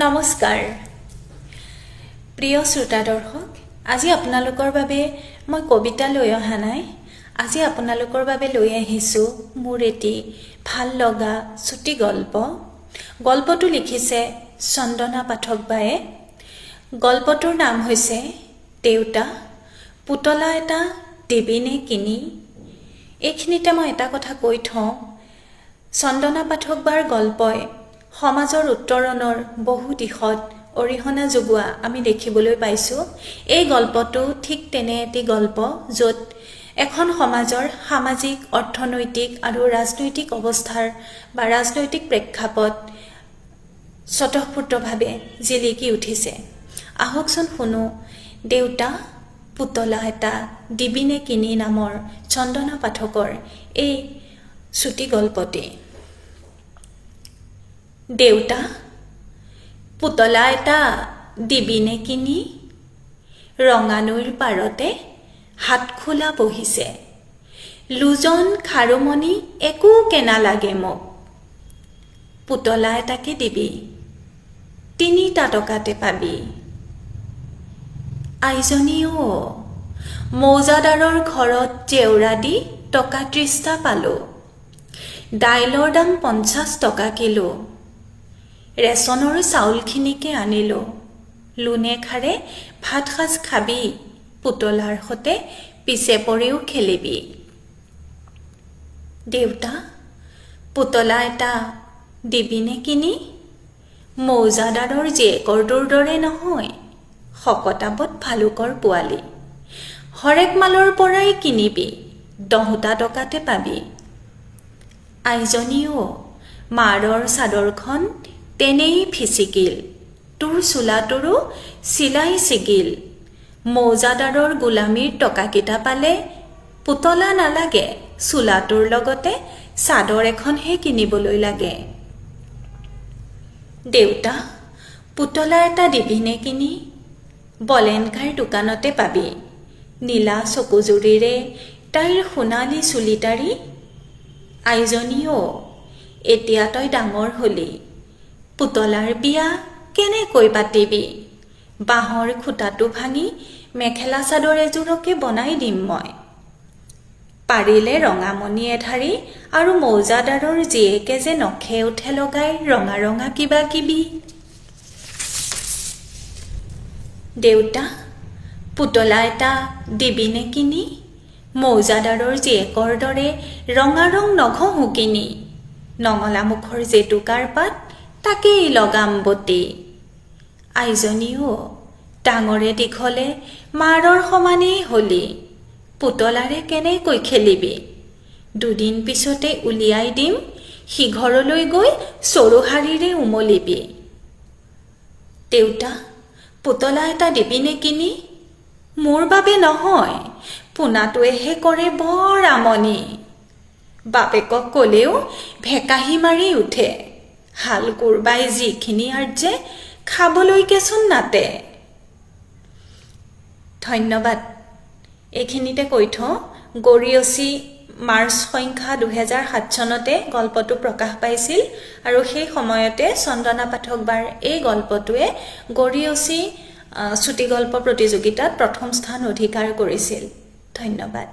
নমস্কাৰ প্ৰিয় শ্ৰোতা দৰ্শক আজি আপোনালোকৰ বাবে মই কবিতা লৈ অহা নাই আজি আপোনালোকৰ বাবে লৈ আহিছো মোৰ এটি ভাল লগা ছুটি গল্পটো লিখিছে চন্দনা পাঠক বায়ে গল্পটোৰ নাম হৈছে দেউতা পুতলা এটা দিবিনে কিনি এইখিনিতে মই এটা কথা কৈ থওঁ চন্দনা পাঠক বাৰ গল্পই সমাজৰ উত্তৰণৰ বহু দিশত অৰিহণা যোগোৱা আমি দেখিবলৈ পাইছো এই গল্পটো ঠিক তেনে এটি গল্প য'ত এখন সমাজৰ সামাজিক অৰ্থনৈতিক আৰু ৰাজনৈতিক অৱস্থাৰ বা ৰাজনৈতিক প্ৰেক্ষাপট স্বতঃস্ফূৰ্তভাৱে জিলিকি উঠিছে আহকচোন শুনো দেউতা পুতলা এটা দিবিনে কিনি নামৰ চন্দনা পাঠকৰ এই ছুটি গল্পটি দেউতা পুতলা এটা দিবিনে কিনি ৰঙানৈৰ পাৰতে হাত খোলা বহিছে লুজন খাৰুমণি একো কেনা লাগে মোক পুতলা এটাকে দিবি 3 টকাতে পাবি আইজনীও মৌজাদাৰৰ ঘৰত জেউৰা দি টকা 30 পালো দাইলৰ দাম 50 টকা কিলো ৰেচনৰ চাউলখিনিকে আনিলো লুনে খাৰে ভাত সাজ খাবি পুতলাৰ হতে পিছে পৰেও খেলিবি দেউতা পুতলা এটা দিবিনে কিনি মৌজাদাৰৰ জীয়েকৰ দৰে নহয় শকতাবত ভালুকৰ পোৱালি হৰেক মালৰ পৰাই কিনিবি 10 টকাতে পাবি আইজনীও মাৰৰ চাদৰখন তেনেই ফিচিকিল তোৰ চোলাটোৰো চিলাই চিগিল মৌজাদাৰৰ গোলামীৰ টকাকিটা পালে পুতলা নালাগে চোলাটোৰ লগতে চাদৰ এখনহে কিনিবলৈ লাগে দেউতা পুতলা এটা দিবিনে কিনি বলেনকাৰ দোকানতে পাবি নীলা চকুজুৰিৰে তাইৰ সোণালী চুলিতাৰি আইজনীও এতিয়া তই ডাঙৰ হলি পুতলাৰ বিয়া কেনেকৈ পাতিবি বাঁহৰ খুঁটাটো ভাঙি মেখেলা চাদৰ এযোৰকে বনাই দিম মই পাৰিলে ৰঙামণি এধাৰি আৰু মৌজাদাৰৰ জীয়েকে যে নখে উঠে লগাই ৰঙা ৰঙা কিবা কিবি দেউতা পুতলা এটা দিবিনে কিনি মৌজাদাৰৰ জীয়েকৰ দৰে ৰঙা ৰং নঘহো কিনি নঙলা মুখৰ জেতুকাৰ পাত তাকেই লগাম বতি আইজনীও ডাঙৰে দীঘলে মাৰৰ সমানেই হলি পুতলাৰে কেনেকৈ খেলিবি দুদিন পিছতে উলিয়াই দিম সিঘৰলৈ গৈ চৰুহাৰিৰে উমলিবি দেউতা পুতলা এটা দিবিনে কিনি মোৰ বাবে নহয় পোনাটোৱেহে কৰে বৰ আমনি বাপেকক ক'লেও ভেকাহি মাৰি উঠে হাল কুৰবাই যিখিনি আৰ্জে খাবলৈকেচোন নাতে ধন্যবাদ এইখিনিতে কৈ থওঁ গৰিয়সী মাৰ্চ সংখ্যা 2007 চনতে গল্পটো প্ৰকাশ পাইছিল আৰু সেই সময়তে চন্দনা পাঠক বাৰ এই গল্পটোৱে গৰিয়সী ছুটি গল্প প্ৰতিযোগিতাত প্ৰথম স্থান অধিকাৰ কৰিছিল ধন্যবাদ